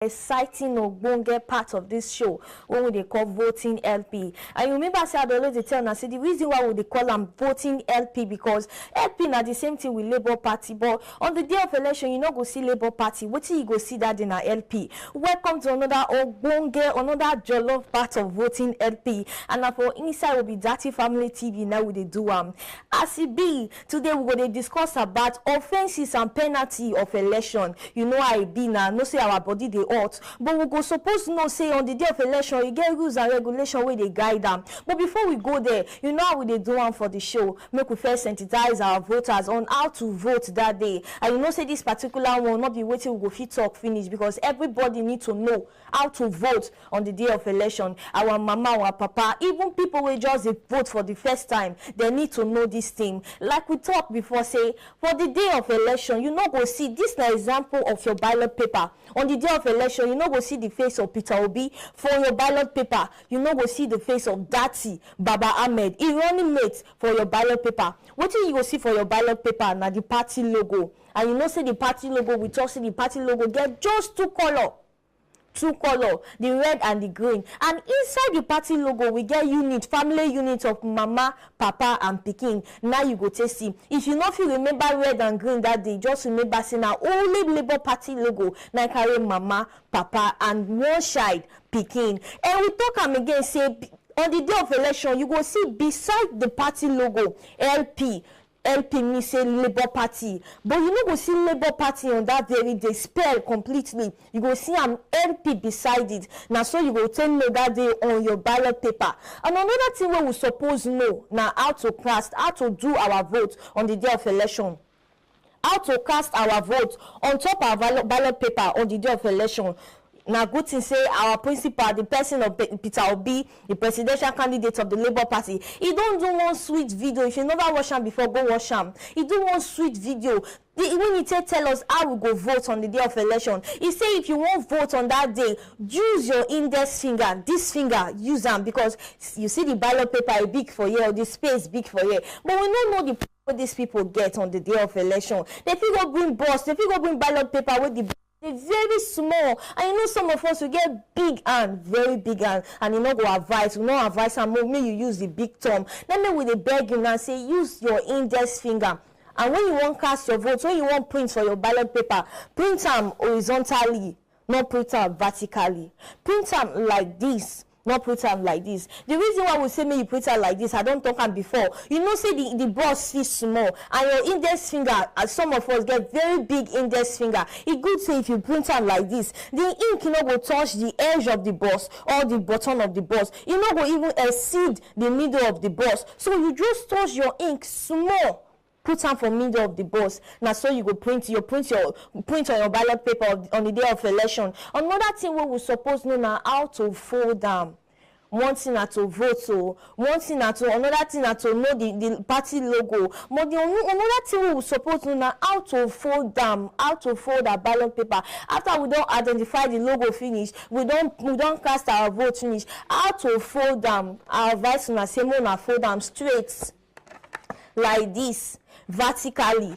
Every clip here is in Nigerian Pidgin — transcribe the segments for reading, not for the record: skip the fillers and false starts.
exciting ogbonge part of this show when they call voting LP. And you remember say I always tell now say the reason why we they call them voting LP because LP na the same thing with Labour Party, but on the day of election you not go see Labour Party. What you go see that in a LP. Welcome to another ogbonge, another jollof part of voting LP. And now for inside will be Dirty Family TV. Now we they do as it be today we go to discuss about offenses and penalty of election. You know how it be now. No say our body they ought, but we go suppose to know say on the day of election you get rules and regulation where they guide them. But before we go there, you know how we they do one for the show. Make we first sensitize our voters on how to vote that day. And you know say this particular one not be waiting we go fit talk finish because everybody need to know how to vote on the day of election. Our mama, our papa, even people will just vote for the first time. They need to know this thing. Like we talked before, say for the day of election, you know go see this na example of your ballot paper. On the day of election, you know go see the face of Peter Obi. For your ballot paper, you know go see the face of Dati Baba Ahmed. He running mate for your ballot paper. What you go see for your ballot paper na the party logo. And you know say the party logo, we talk say the party logo get just two color, the red and the green. And inside the party logo we get unit, family unit of mama, papa and pikin. Now you go to see if you not feel remember red and green that day, just remember say now only Labour Party logo now carry mama, papa and one side pikin. And we talk am again say on the day of election you go see beside the party logo LP me say Labour Party, but you no go see Labour Party on that very day spell completely. You go see an LP beside it. Now so you go tell me that day on your ballot paper. And another thing we suppose know now how to cast, how to do our vote on the day of election. How to cast our vote on top of our ballot paper on the day of election. Now good thing say our principal, the person of Peter Obi, the presidential candidate of the Labour Party, he don't do one sweet video. If you never watch him before, go watch him. He do one sweet video. When he tell us how we go vote on the day of election, he say if you won't vote on that day, use your index finger, this finger, use them because you see the ballot paper is big for you, or the space big for you. But we don't know the what these people get on the day of election. They figure bring boss, they figure bring ballot paper with the they're very small, and you know some of us will get big hand, very big hand, and you know go advise, you know advise and me you use the big thumb. Then me with the beg you and say use your index finger. And when you want cast your vote, when you want print for your ballot paper, print them horizontally, not print them vertically. Print them like this. Not put them like this. The reason why we say me you put it like this, I don't talk about before. You know, say the boss is small, and your index finger, as some of us get very big index finger. It good say if you print them like this, the ink you know go touch the edge of the boss or the bottom of the boss. You know go even exceed the middle of the boss. So you just touch your ink small. Put them for middle of the boss. Now so you go print on your ballot paper on the day of election. Another thing we will suppose know now how to fold them. One thing na to vote, so one thing na to another thing na to know the party logo. But another thing we will suppose know now how to fold them, how to fold our ballot paper. After we don't identify the logo finish, we don't cast our vote finish. How to fold them? Our advice na say more na fold them straight like this, vertically.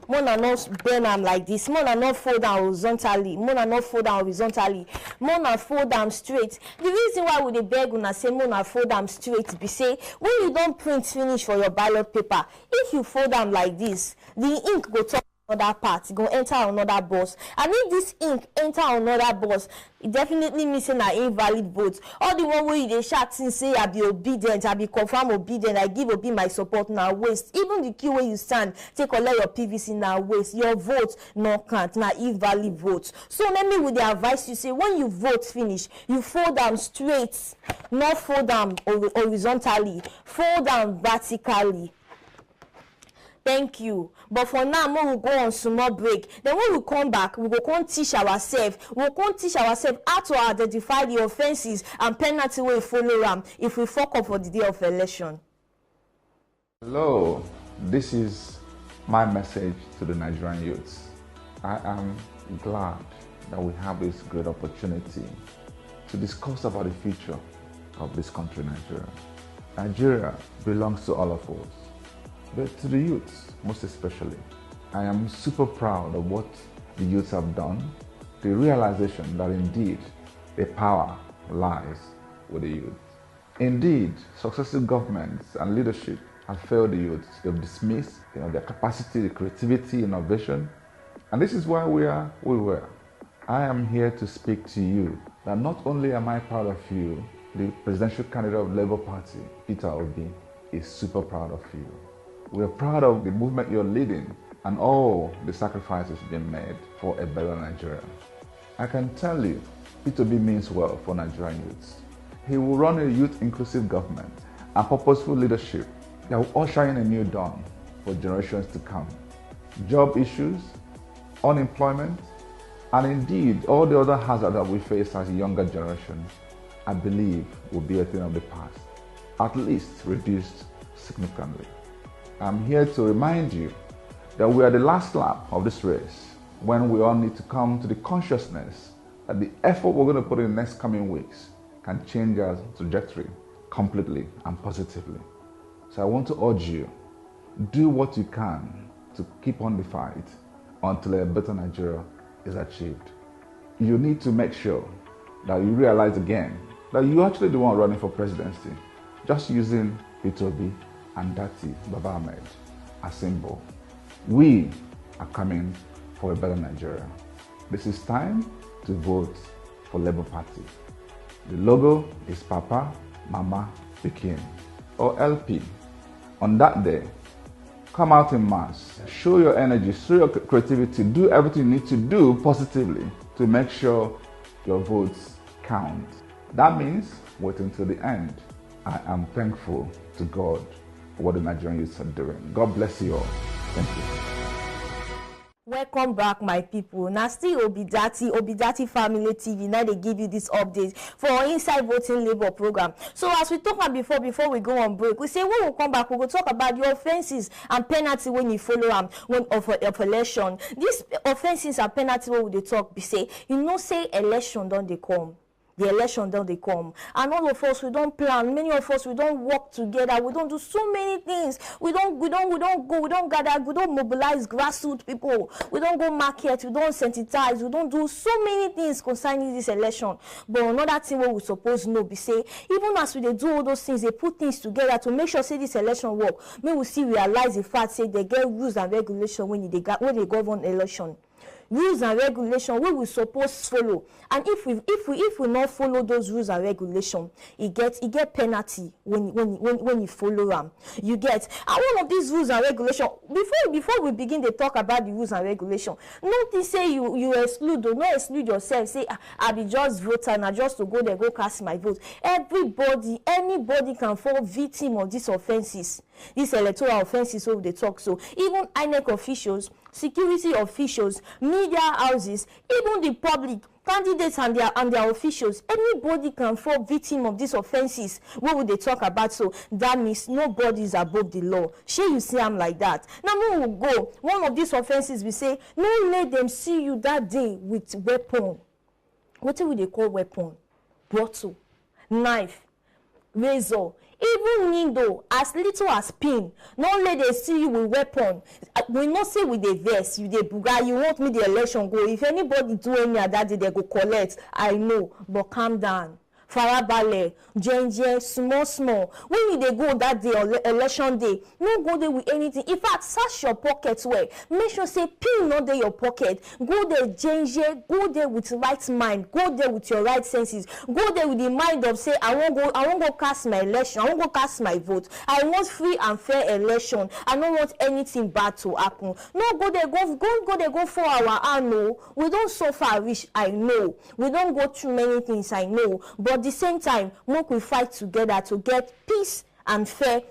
More na not bend them like this. More na not fold them horizontally. More na not fold them horizontally. More na fold them straight. The reason why we dey beg una say more na fold them straight be say when you don't print finish for your ballot paper, if you fold them like this, the ink go touch another part, go enter another box. And if this ink enter another box, it definitely means an invalid vote. All the one where they shout and say I be obedient, I be confirm obedient, I give Obi my support now waste. Even the queue where you stand, take collect your PVC now waste. Your vote no count, now invalid vote. So let me with the advice you say when you vote finish, you fold them straight, not fold them horizontally, fold them vertically. Thank you. But for now, we'll go on small break. Then when we come back, we will come teach ourselves. We'll come teach ourselves how to identify the offenses and penalty we follow them if we fuck up for the day of election. Hello, this is my message to the Nigerian youths. I am glad that we have this great opportunity to discuss about the future of this country, Nigeria. Nigeria belongs to all of us. But to the youths, most especially, I am super proud of what the youths have done the realization that indeed the power lies with the youth. Indeed, successive governments and leadership have failed the youth. They've dismissed their capacity, the creativity, innovation. And this is why we are where we were. I am here to speak to you that not only am I proud of you, the presidential candidate of the Labour Party, Peter Obi, is super proud of you. We are proud of the movement you're leading and all the sacrifices being made for a better Nigeria. I can tell you, Peter Obi means well for Nigerian youths. He will run a youth-inclusive government and purposeful leadership that will usher in a new dawn for generations to come. Job issues, unemployment, and indeed all the other hazards that we face as a younger generation, I believe will be a thing of the past, at least reduced significantly. I'm here to remind you that we are the last lap of this race when we all need to come to the consciousness that the effort we're going to put in the next coming weeks can change our trajectory completely and positively. So I want to urge you, do what you can to keep on the fight until a better Nigeria is achieved. You need to make sure that you realize again that you're actually the one running for presidency, just using Peter Obi and Dati Baba Ahmed as symbol. We are coming for a better Nigeria. This is time to vote for Labour Party. The logo is Papa, Mama, Pikin, or LP. On that day, come out in mass, show your energy, show your creativity, do everything you need to do positively to make sure your votes count. That means wait until the end. I am thankful to God for what the Nigerian youths are doing. God bless you all. Thank you. Welcome back, my people. Now still Obidati Family TV. Now they give you this update for our Inside Voting Labour program. So as we talked about before we go on break, we say when we come back, we will talk about the offences and penalty when you follow of election. These offences and penalty when they talk, we say, say election don't they come. The election down they come, and all of us we don't plan. Many of us we don't work together. We don't do so many things. We don't gather. We don't mobilize grassroots people. We don't go market. We don't sensitize. We don't do so many things concerning this election. But another thing we supposed know be say even as we do all those things, they put things together to make sure say this election work. May we see realize the fact say they get rules and regulation when they govern election. Rules and regulations we will suppose follow, and if we not follow those rules and regulations, it get penalty when you follow them. You get, and one of these rules and regulations, before we begin to talk about the rules and regulations, nothing say you exclude or not exclude yourself. Say I be just voter and I just to go there go cast my vote. Anybody can fall victim of these offenses. These electoral offenses over the talk. So even INEC officials, security officials, media houses, even the public, candidates and their officials, anybody can fall victim of these offenses. What would they talk about? So that means nobody is above the law. Sure, you see I'm like that. Now we will go. One of these offenses we say, no let them see you that day with weapon. What do they call weapon? Bottle, knife, razor. Even needle, as little as pin. Not let them see you with weapon. We not say with the vest, you the buga, you want me the election go. If anybody do any of that, they go collect. I know, but calm down. Farabale, Jenje, small. When they go that day, election day, no go there with anything. In fact, search your pockets well. Make sure say pin not there your pocket. Go there, Jenje, go there with right mind. Go there with your right senses. Go there with the mind of say, I won't go cast my election. I won't go cast my vote. I want free and fair election. I don't want anything bad to happen. No, go there, go for our I know. We don't suffer rich, I know. We don't go through many things, I know. But at the same time, we will fight together to get peace and free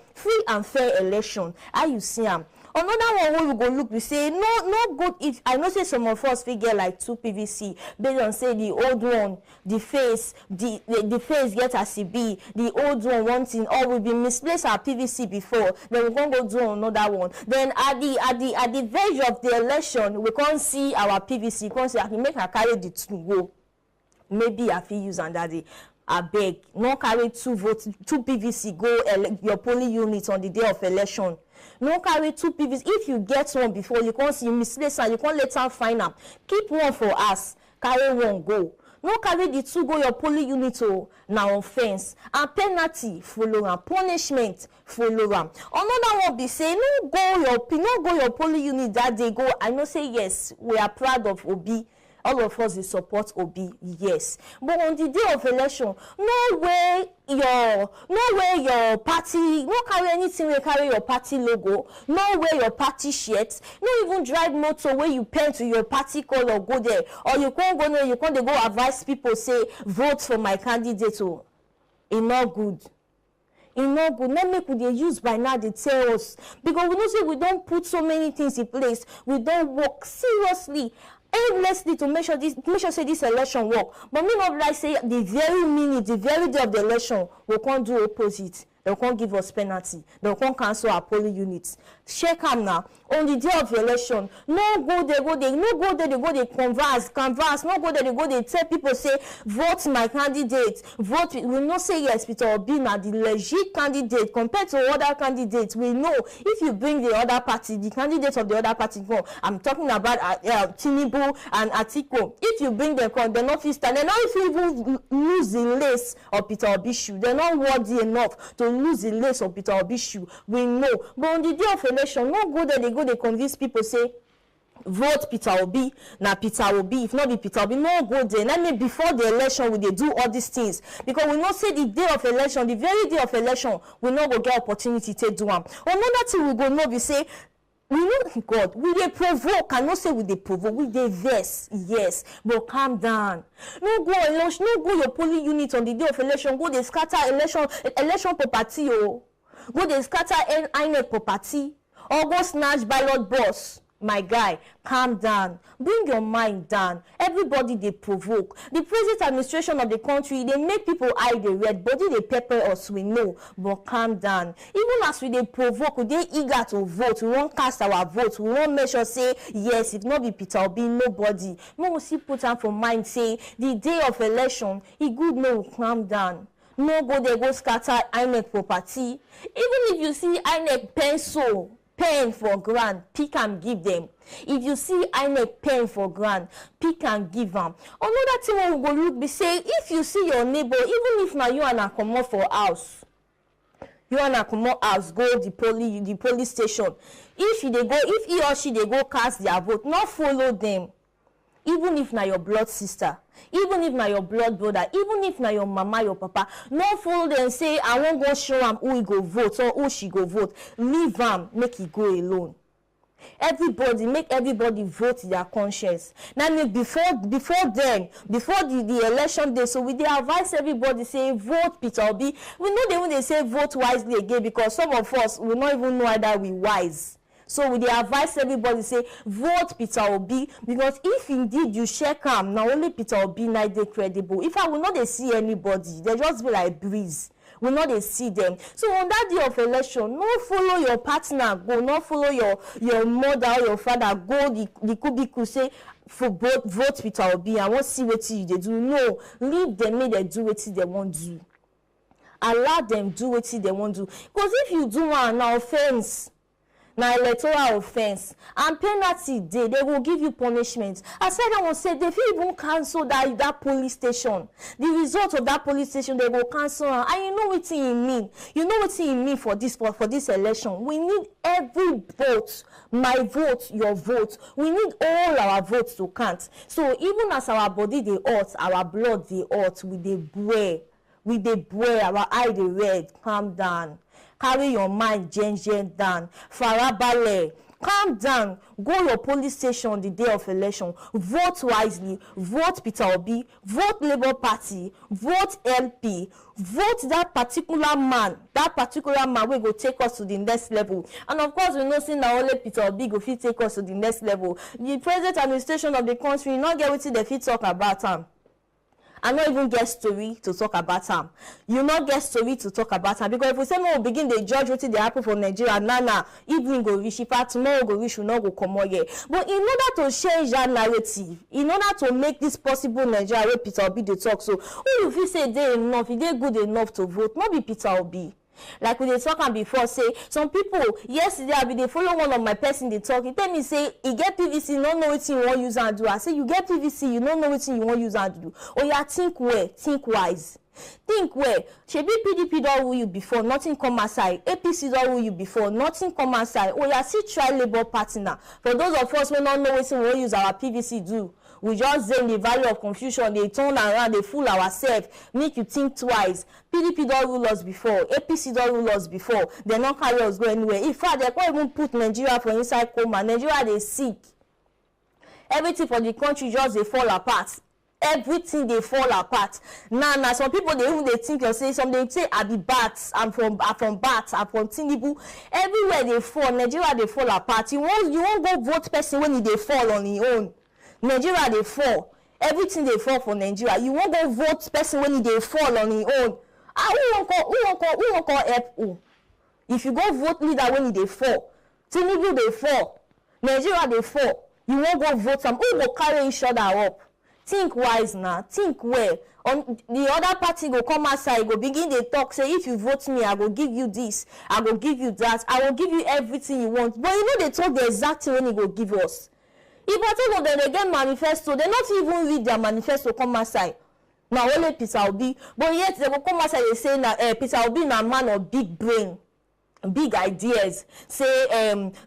and fair election. How you see them? Another one we go look, we say no good. If I know say some of us figure like 2 PVC, based on say the old one, the face get as it be, the old one wanting, or we be misplaced our PVC before, then we can't go do another one. Then at the verge of the election, we can't see our PVC. We can't say I can make her carry the 2 go. Maybe I feel use under the. I beg, no carry 2 votes, 2 PVC go your polling unit on the day of election. No carry 2 PVC. If you get one before, you can't see you misplace and you can't let her find them. Keep one for us. carry one go. No carry the two go your polling unit o, na offense. And penalty follow am, punishment follow am. Another one be say no go your polling unit that day go. I know say yes, we are proud of Obi. All of us dey support Obi, yes. But on the day of election, no way your party, no carry anything wey carry your party logo, no wear your party shirt, no even drive motor wey you paint to your party color go there, or you can't go there, you can't go advise people say vote for my candidate. Oh, e no good. E no good. Not make we dey use by now dey tell us, because we know say we don't put so many things in place, we don't work seriously aimlessly to make sure say this election work. But me not like say the very minute, the very day of the election, we can't do opposite. They can't give us penalty. They can't cancel our polling units. Check am now. On the day of the election, no go there, they go they canvas. No go there, they go they tell people say vote my candidate. Vote. We not say yes, Peter Obi na the legit candidate compared to other candidates. We know if you bring the other party, the candidates of the other party go. I'm talking about Tinubu and Atiku. If you bring them, they're not fit stand. They're not even lose the lace of Peter Obi's shoe. They're not worthy enough to lose the lace of Peter Obi's shoe. We know. But on the day of election, no go there, they convince people say vote Peter Obi, na Peter Obi. If not be Peter Obi, no go there. Let me before the election we dey do all these things, because we not say the day of election, the very day of election, we not go get opportunity to do them. Another thing we go know be say we know God, we dey provoke. I not say we dey provoke, we dey vex, yes, but calm down. No go election, no go your polling unit on the day of election. Go dey scatter election property. Oh, go dey scatter INEC property. Or go snatch ballot box. My guy, calm down. Bring your mind down. Everybody they provoke. The present administration of the country, they make people eye the red, body they pepper us, we know. But calm down. Even as we they provoke, we they eager to vote. We won't cast our vote. We won't make sure say, yes, if not be Peter Obi, nobody. We will see put on for mind, say, the day of election, he good no calm down. No go they go scatter INEC property. Even if you see INEC pen for grand, pick and give them. If you see INEC pen for grand, pick and give them. Another thing we go look be say, if you see your neighbor, even if now you and I come out for house, you and I come out house, go the police station. If he or she they go cast their vote, not follow them. Even if na your blood sister, even if na your blood brother, even if na your mama, your papa, no follow them say, I won't go show am who he go vote or who she go vote. Leave am, make he go alone. Make everybody vote their conscience. Now, before the election day, so we dey advise everybody say vote Peter Obi. We know they when they say vote wisely again, because some of us will not even know whether we wise. So we dey advise everybody say vote Peter Obi, because if indeed you check am, now only Peter Obi na dey credible. If I will not dey see anybody, they just be like breeze. We not dey see them. So on that day of election, no follow your partner go, not follow your mother or your father go the kubiku say for vote Peter Obi. I won't see what you they do. No, leave them, make them do what they want do. Allow them do what they want do. Because if you do one now offense, now electoral offense and penalty they will give you punishment. I said I will say they fit even cancel that police station. The result of that police station they will cancel, and you know what it mean. You know what it mean for this election. We need every vote, my vote, your vote. We need all our votes to count. So even as our body they hurt, our blood they hurt, we dey boil, our eye they red. Calm down. Carry your mind gen down. Farabale. Calm down. Go your police station on the day of election. Vote wisely. Vote Peter Obi. Vote Labour Party. Vote LP. Vote that particular man. That particular man will go take us to the next level. And of course, we know see now only Peter Obi go fit take us to the next level. The present administration of the country not get what they fit talk about him. I not even get story to talk about them. You not get story to talk about them, because if we say no, we begin the judge what they happen for Nigeria, nana, evening go reach, if tomorrow go reach, we not go come out here. But in order to change that narrative, in order to make this possible Nigeria where Peter Obi they talk, so who if you say they enough, if they good enough to vote, not be Peter Obi. Like we dey talk am before, say some people yesterday I be dey follow one of my person dey talk. He tell me say he get PVC, no know wetin you wan use am do. I say you get PVC, you no know wetin you wan use am do. Oh yeah, think well, think wise. Think well. Shebi PDP don rule you before, nothing come aside. APC don rule you before, nothing come aside. Oh yeah, still try Labour Party now. For those of us wey no know wetin we wan use our PVC do, we just dey in the valley of confusion, dey turn around, dey fool ourselves. Make you think twice. PDP don rule us before, APC don rule us before. They no carry us go anywhere. In fact, they can't even put Nigeria for inside coma. Nigeria dey sick. Everything for the country just dey fall apart. Everything dey fall apart. Now some people they even they think or say some they say I be bats. I'm from bats. I'm from Tinubu. Everywhere they fall, Nigeria they fall apart. You won't go vote person when they fall on his own. Nigeria they fall. Everything they fall for Nigeria. You won't go vote person when they fall on his own. Who won't call help who? If you go vote leader when they fall, Tinubu they fall, Nigeria they fall. You won't go vote them. Who will carry each other up? Think wise now. Think well. On the other party go come outside, go begin they talk. Say if you vote me, I will give you this. I will give you that. I will give you everything you want. But you know they talk the exact thing when he go give us. If I tell them they get manifesto, they not even read their manifesto come outside. Now only Peter Obi, but yet they will come outside. They say that Peter Obi na man of big brain. Big ideas. Say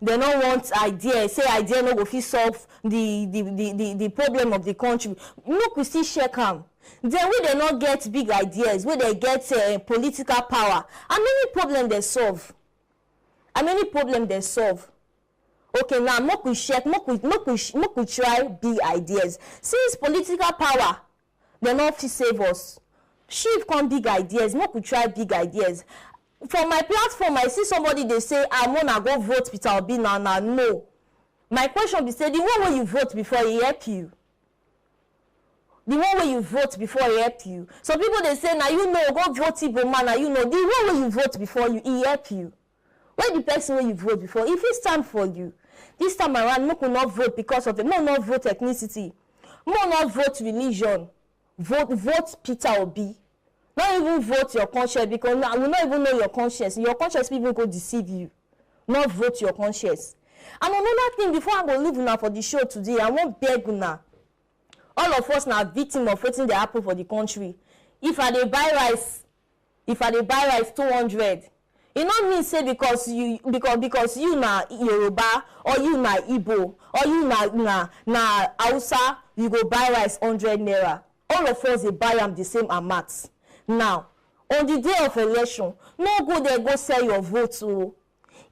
they don't want ideas. Say idea no go fit solve the problem of the country. Look, we still shake am. Then we they not get big ideas. We they get political power. How many problem they solve? How many problem they solve? Okay, now make we check. Make we try big ideas. Since political power, they not fit save us. Shift come big ideas. Make we try big ideas. For my platform, I see somebody they say, I wanna go vote Peter Obi now. No. My question be say, the one where you vote before he help you. The one where you vote before he help you. Some people they say, now you know, go vote Igbo man, now you know. The one where you vote before you, he help you. Where the person where you vote before, if he stand for you, this time around, no could not vote because of it. No, not vote ethnicity. No, not vote religion. Vote Peter Obi. Not even vote your conscience because now we not even know your conscience. Your conscience people go deceive you. Not vote your conscience. And another thing, before I go leave now for the show today, I won't beg now. All of us now victim of waiting the happen for the country. If I dey buy rice 200, it not mean say because you na Yoruba or you na Igbo or you na Hausa, you go buy rice 100 naira. All of us they buy them the same amount. Now, on the day of election, no go there go sell your vote. So,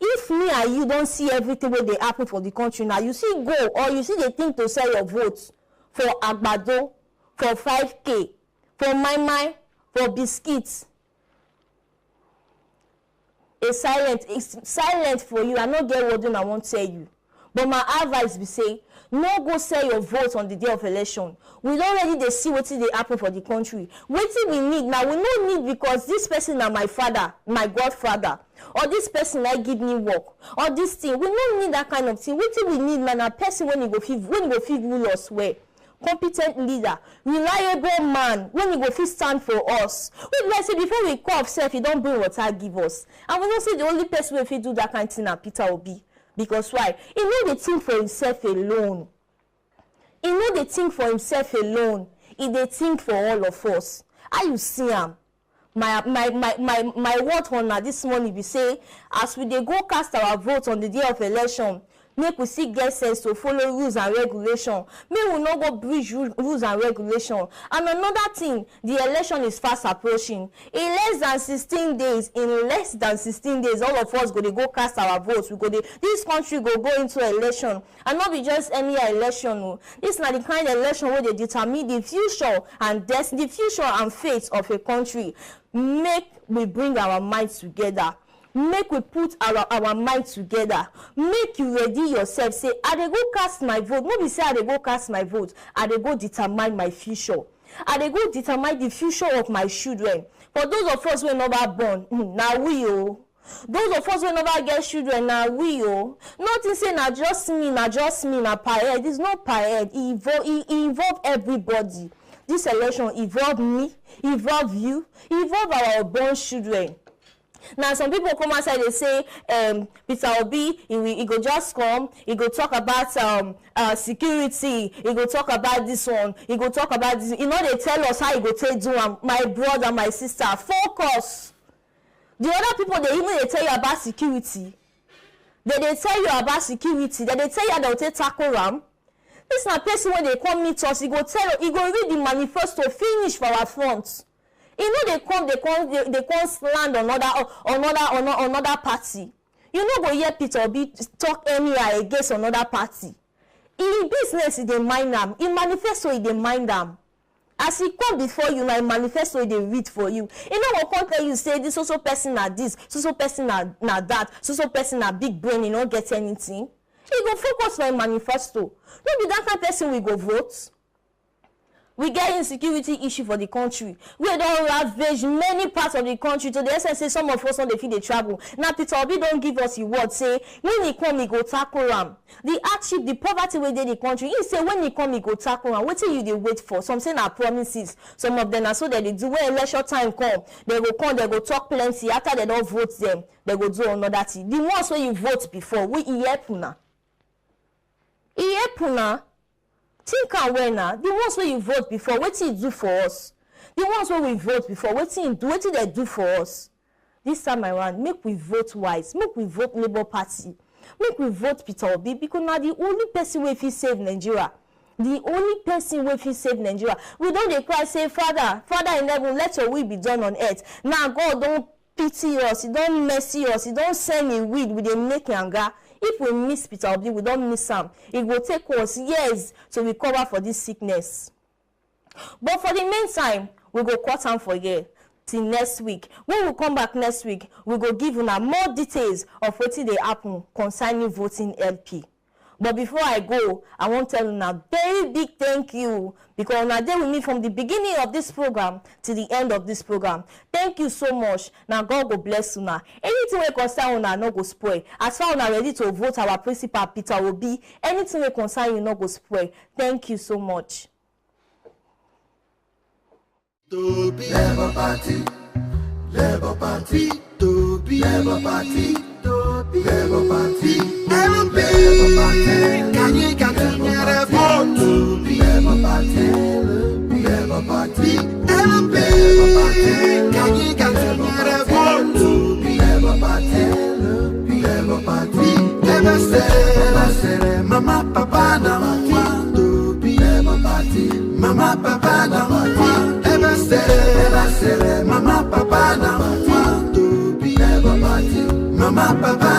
if me and you don't see everything where they happen for the country now, you see go or you see the thing to sell your votes for agbado, for 5K, for mai, for biscuits. It's silent for you. I not get what I won't tell you. But my advice be say, no go sell your vote on the day of election. We don't already they see what they happen for the country. Wetin we need now, we no need because this person na my father, my godfather, or this person like give me work, or this thing. We don't need that kind of thing. Wetin we need now, na person when he go fit rule us well. Competent leader, reliable man, when he go fit stand for us. We like say before we cough self, he don't bring water give us. And we don't say the only person who fit do that kind of thing na Peter Obi. Because why? He know the think for himself alone. He know the think for himself alone. He dey think for all of us. How you see him? My word on this morning be say, as we dey go cast our vote on the day of election, make we still get sense to follow rules and regulation. Make we not go breach rules and regulation. And another thing, the election is fast approaching. In less than 16 days, all of us go cast our votes. This country go into election. And not be just any election. No. This is not the kind of election where they determine the future and destiny, the future and fate of a country. Make we bring our minds together. Make we put our mind together. Make you ready yourself. Say, I dey go cast my vote. Nobody say I dey go cast my vote. I dey go determine my future. I dey go determine the future of my children. For those of us who never born, now we oh. Those of us who never get children, now we oh. Nothing say na just me, na per head. It's not per head. It involve everybody. This election involve me, involve you, involve our born children. Now some people come outside, they say Peter Obi, he go just come, he go talk about security, he go talk about this one, he go talk about this. You know, they tell us how he go take do am. My brother, my sister, focus. The other people, they tell you about security. They tell you about security. They tell you they'll take tackle ram. This na person when they come meet us, he go read the manifesto finish for our front. You know they come sland another party. You know go hear Peter Obi talk anyhow against another party. In business, he dey mind them. In manifesto, he dey mind them. As he come before you, now in manifesto, he dey read for you. You know what come tell you say this so person na this, so person na that, so person na big brain, you don't get anything. He go focus on manifesto. No be that kind of person we go vote. We get insecurity issue for the country. We don't ravage many parts of the country to the extent say some of us on the field they travel. Now Peter Obi don't give us the word say when he come he go tackle am. The hardship, the poverty within the country. He say when he come he go tackle am. What till you they wait for? Some say na promises. Some of them are so that they do when election time come. They go talk plenty. After they don't vote them, they go do another thing. The ones where you vote before, we help una. He help una. Think and when now, the ones where you vote before, what did you do for us? The ones where we vote before, what did they do for us? This time around, make we vote wise, make we vote Labour Party, make we vote Peter Obi, because now the only person wey fit save Nigeria, the only person wey fit save Nigeria. We don't dey cry say, Father in heaven, let your will be done on earth. Now God don't pity us, He don't mercy us, He don't send a weed with a make anger. If we miss Peter Obi, we don't miss him. It will take us years to recover for this sickness. But for the meantime, we go cut am for here till next week. When we come back next week, we go give una more details of wetin dey happen concerning voting LP. But before I go, I want to tell you a very big thank you because una dey with me from the beginning of this program to the end of this program. Thank you so much. Now God go bless una. Anything wey concern una no go spoil. As far una ready to vote our principal Peter Obi, anything wey concern you no go spoil. Thank you so much. Labour Party, Labour Party, Labour Party, Labour Party, LP. Can you get a vote? Labour Party, Labour Party, LP. Can you get a vote? Labour Party, Labour Party, Labour say, Mama, Papa, na want to be Labour Party. Mama, Papa, na want. Labour say, Mama, Papa, na want to be Labour Party. Mama, Papa.